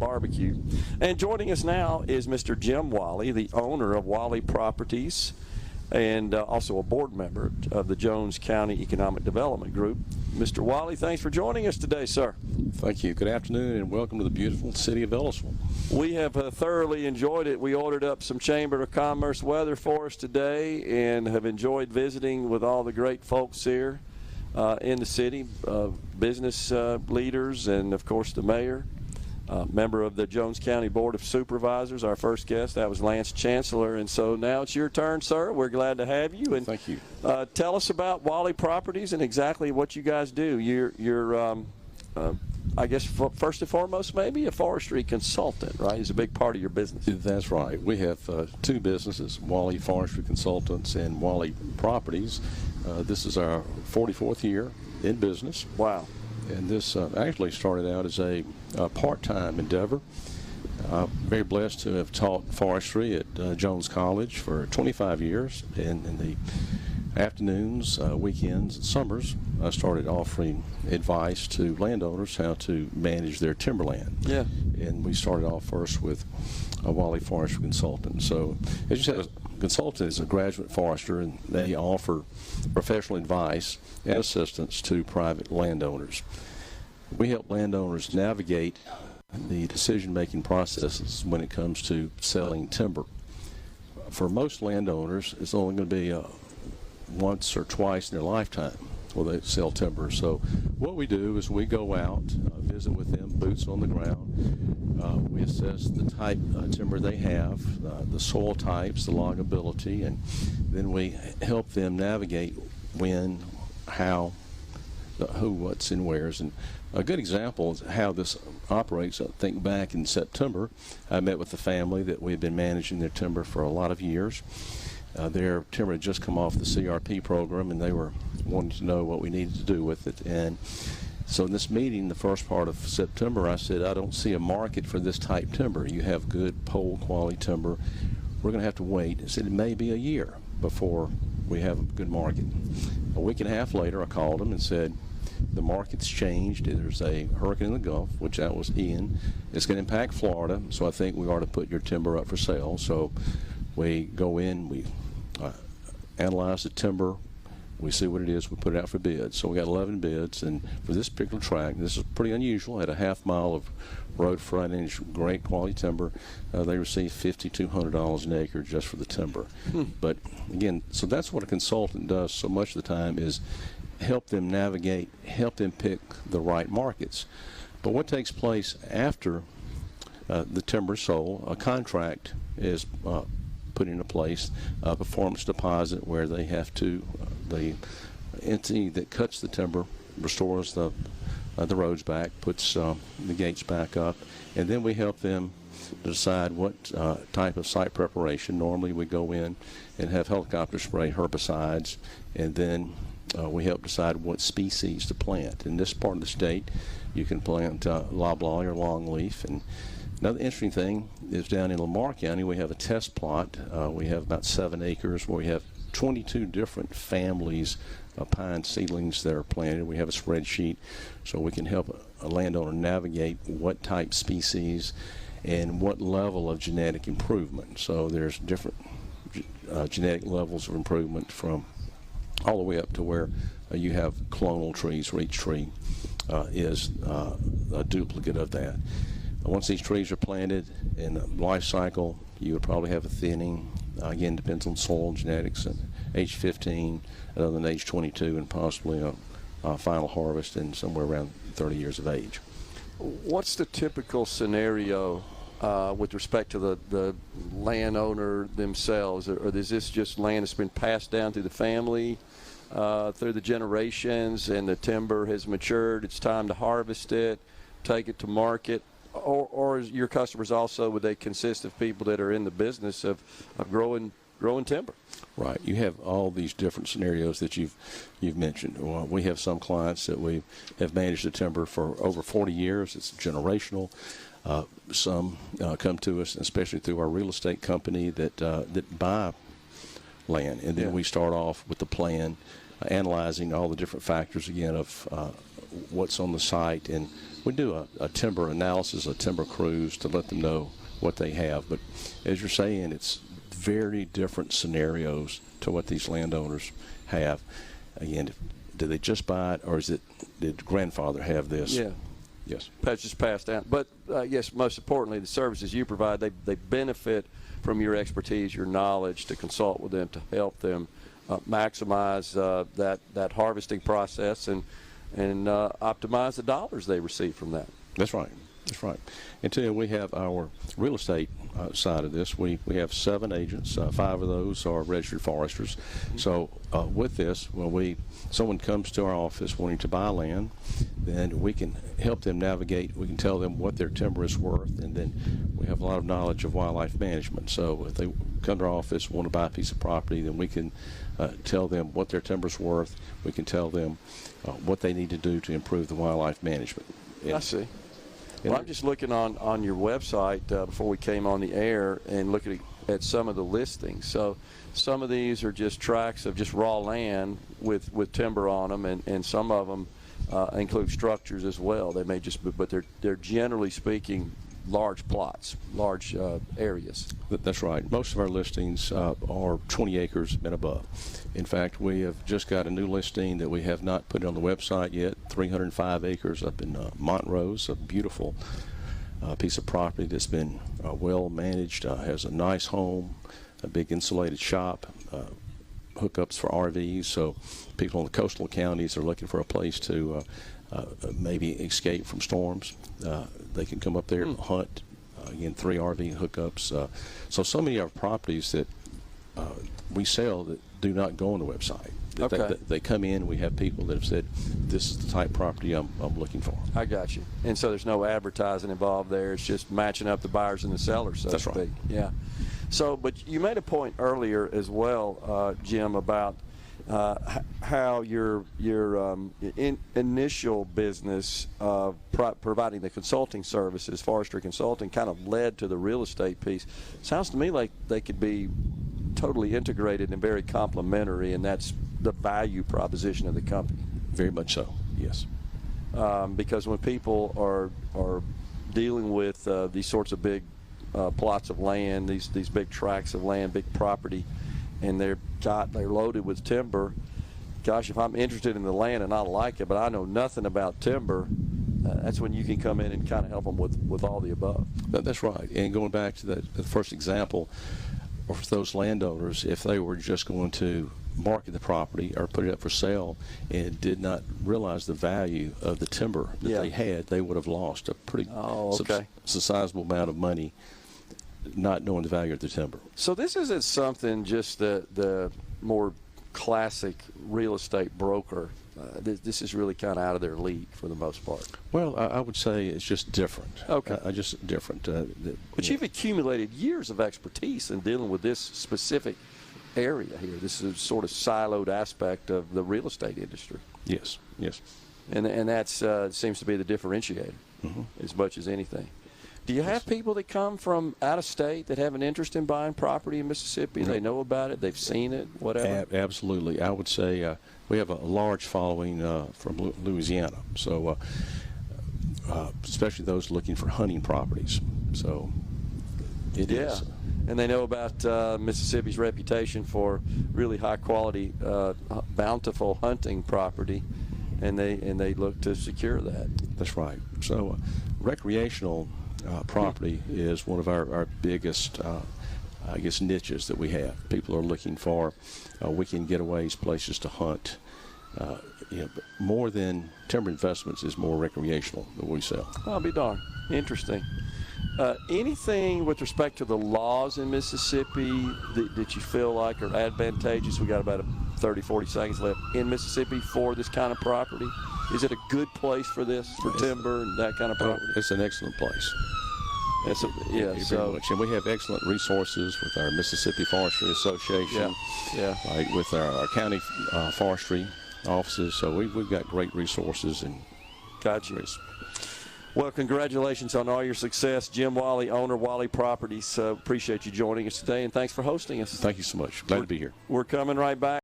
barbecue. And joining us now is Mr. Jim Walley, the owner of Walley Properties and also a board member of the Jones County Economic Development Group. Mr. Walley, thanks for joining us today, sir. Thank you. Good afternoon and welcome to the beautiful city of Ellisville. We have thoroughly enjoyed it. We ordered up some Chamber of Commerce weather for us today and have enjoyed visiting with all the great folks here in the city, business leaders, and of course the mayor. Member of the Jones County Board of Supervisors, our first guest, that was Lance Chancellor. And so now it's your turn, sir. We're glad to have you. And thank you. Tell us about Walley Properties and exactly what you guys do. You're I guess, first and foremost, maybe a forestry consultant, right? Is a big part of your business. That's right. We have two businesses, Walley Forestry Consultants and Walley Properties. This is our 44th year in business. Wow. And this actually started out as a part-time endeavor. Very blessed to have taught forestry at Jones College for 25 years. And in the afternoons, weekends, and summers, I started offering advice to landowners how to manage their timberland. Yeah. And we started off first with a Walley Forestry Consultant. So, as you said, a consultant is a graduate forester, and they offer professional advice and assistance to private landowners. We help landowners navigate the decision-making processes when it comes to selling timber. For most landowners, it's only going to be once or twice in their lifetime will they sell timber. So what we do is we go out, visit with them, boots on the ground. We assess the type of timber they have, the soil types, the loggability, and then we help them navigate when, how, who, what's, and where's. And a good example is how this operates. I think back in September, I met with a family that we've been managing their timber for a lot of years. Their timber had just come off the CRP program, and they were wanting to know what we needed to do with it. And so in this meeting, the first part of September, I said, I don't see a market for this type timber. You have good pole quality timber. We're going to have to wait. I said it may be a year before we have a good market. A week and a half later, I called them and said, the market's changed. There's a hurricane in the Gulf, which that was Ian. It's going to impact Florida, so I think we ought to put your timber up for sale. So we go in, we analyze the timber, we see what it is, we put it out for bids. So we got 11 bids, and for this particular tract, this is pretty unusual. Had a half mile of road frontage, great quality timber. They received $5,200 an acre just for the timber. But again, so that's what a consultant does so much of the time is help them navigate, help them pick the right markets. But what takes place after the timber sold, a contract is put into place, a performance deposit where they have to, the entity that cuts the timber restores the roads back, puts the gates back up, and then we help them decide what type of site preparation. Normally we go in and have helicopter spray herbicides, and then we help decide what species to plant. In this part of the state, you can plant loblolly or longleaf. And another interesting thing is down in Lamar County, we have a test plot. We have about 7 acres where we have 22 different families of pine seedlings that are planted. We have a spreadsheet so we can help a landowner navigate what type species and what level of genetic improvement. So there's different genetic levels of improvement from all the way up to where you have clonal trees where each tree is a duplicate of that. Once these trees are planted in the life cycle, you would probably have a thinning. Again, depends on soil genetics, and age 15, and then age 22, and possibly a final harvest in somewhere around 30 years of age. What's the typical scenario with respect to the landowner themselves? Or is this just land that's been passed down through the family, through the generations, and the timber has matured, it's time to harvest it, take it to market? Or is your customers also, would they consist of people that are in the business of growing timber? Right. You have all these different scenarios that you've mentioned. Well, we have some clients that we have managed the timber for over 40 years. It's generational. Some come to us, especially through our real estate company, that buy land, and then we start off with the plan, analyzing all the different factors again of what's on the site and we do a timber analysis, a timber cruise to let them know what they have. But as you're saying, it's very different scenarios to what these landowners have. Again, did they just buy it, or did grandfather have this? Yeah. Yes. That's just passed down. But, yes, most importantly, the services you provide, they benefit from your expertise, your knowledge, to consult with them, to help them maximize that harvesting process and optimize the dollars they receive from that. That's right. That's right. And Tim, we have our real estate side of this. We have 7 agents. 5 of those are registered foresters. So with this, when someone comes to our office wanting to buy land, then we can help them navigate. We can tell them what their timber is worth, and then we have a lot of knowledge of wildlife management. So if they come to our office, want to buy a piece of property, then we can tell them what their timber is worth. We can tell them what they need to do to improve the wildlife management. I see. Well, I'm just looking on your website before we came on the air and looking at some of the listings. So some of these are just tracts of just raw land with timber on them, and some of them include structures as well. They may just, but they're generally speaking large plots, large areas. That's right. Most of our listings are 20 acres and above. In fact, we have just got a new listing that we have not put on the website yet, 305 acres up in Montrose, a beautiful piece of property that's been well managed, has a nice home, a big insulated shop, hookups for RVs, so people in the coastal counties are looking for a place to maybe escape from storms. They can come up there and hunt. Again, 3 RV hookups. So many of our properties that we sell that do not go on the website. Okay. They come in. We have people that have said, "This is the type of property I'm looking for." I got you. And so there's no advertising involved there. It's just matching up the buyers and the sellers, so That's to speak. right. Yeah. So, but you made a point earlier as well, Jim, about how your initial business of providing the consulting services, forestry consulting, kind of led to the real estate piece. Sounds to me like they could be totally integrated and very complementary, and that's the value proposition of the company. Very much so. Yes. Because when people are dealing with these sorts of big plots of land, these big tracts of land, big property, and they're loaded with timber. Gosh, if I'm interested in the land and I like it, but I know nothing about timber, that's when you can come in and kind of help them with all the above. That's right. And going back to the first example, or for those landowners, if they were just going to market the property or put it up for sale and did not realize the value of the timber that they had, they would have lost a pretty sizable amount of money not knowing the value of the timber. So this isn't something just the more classic real estate broker. This is really kind of out of their league for the most part. Well, I would say it's just different. Okay. Just different. But you've accumulated years of expertise in dealing with this specific area here. This is sort of siloed aspect of the real estate industry. Yes, yes. And that's seems to be the differentiator as much as anything. Do you have people that come from out of state that have an interest in buying property in Mississippi? They know about it, they've seen it, whatever? Absolutely. I would say we have a large following from Louisiana, so especially those looking for hunting properties. So it is. And they know about Mississippi's reputation for really high quality, bountiful hunting property, and they look to secure that. That's right. So recreational property is one of our biggest, I guess, niches that we have. People are looking for weekend getaways, places to hunt. But more than timber investments is more recreational that we sell. I'll be darned. Interesting. Anything with respect to the laws in Mississippi that you feel like are advantageous? We got about 30, 40 seconds left in Mississippi for this kind of property. Is it a good place for this, for timber and that kind of property? It's an excellent place. So much. And we have excellent resources with our Mississippi Forestry Association, like with our county forestry offices. So we've got great resources and gotcha. Well, congratulations on all your success. Jim Walley, owner, Walley Properties. Appreciate you joining us today, and thanks for hosting us. Thank you so much. Glad to be here. We're coming right back.